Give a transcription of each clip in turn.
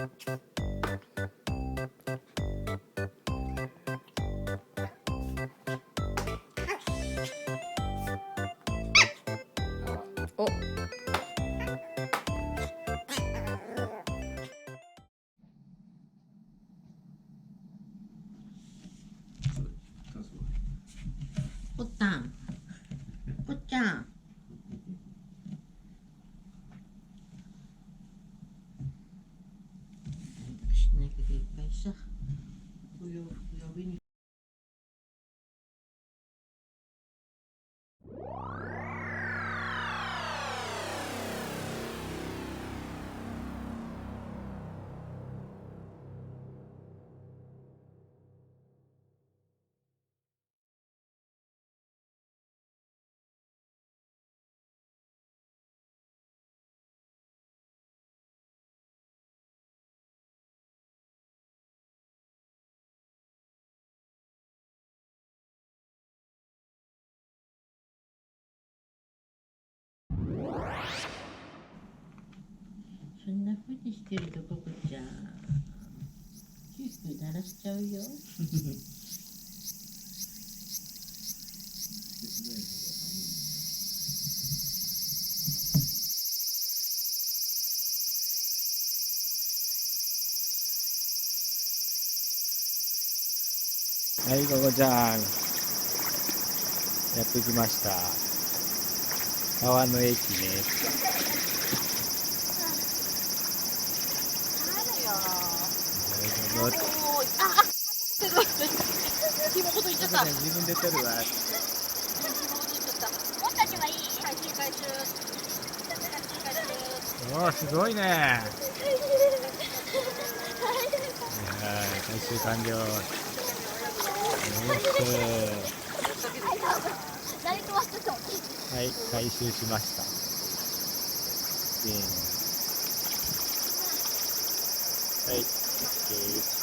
お、ぽったん、ぽっちゃん。しなきゃいっぱいさ、お洋服呼びに。そんなふうにしてるとココちゃん、キューキュー鳴らしちゃうよ。はい、ココちゃん、やってきました。川の駅ね。どうぞ。紐ごといっちゃった。自分で取るわ。紐ごといっちゃった。もったちはいい。回収回収。おー、すごいね。回収完了。はい、回収しました。はい、OK。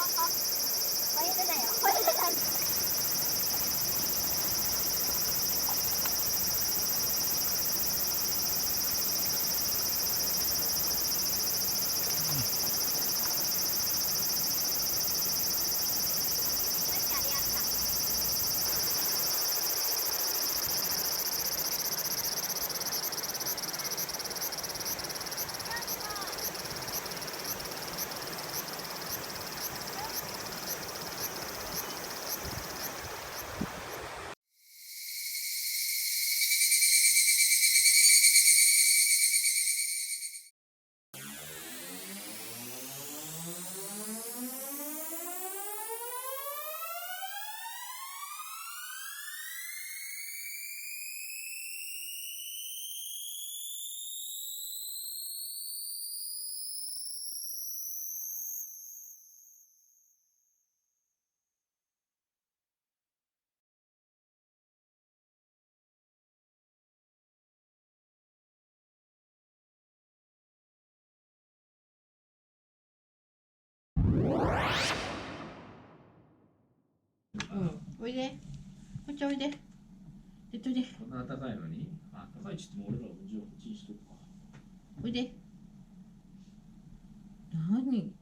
おいで。こっちおいで。でといで。こんな暖かいのに、あったかいっちっても俺らもじゃあこっちにしとくか。おいで。何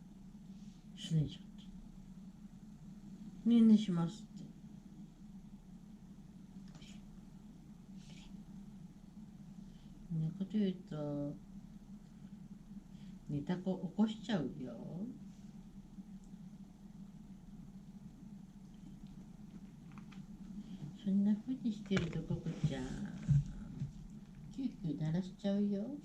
すねちゃって。ねんねしますって。そんなこと言うと、寝た子起こしちゃうよ。そんなふうにしてるとココちゃん、キューキュー鳴らしちゃうよ。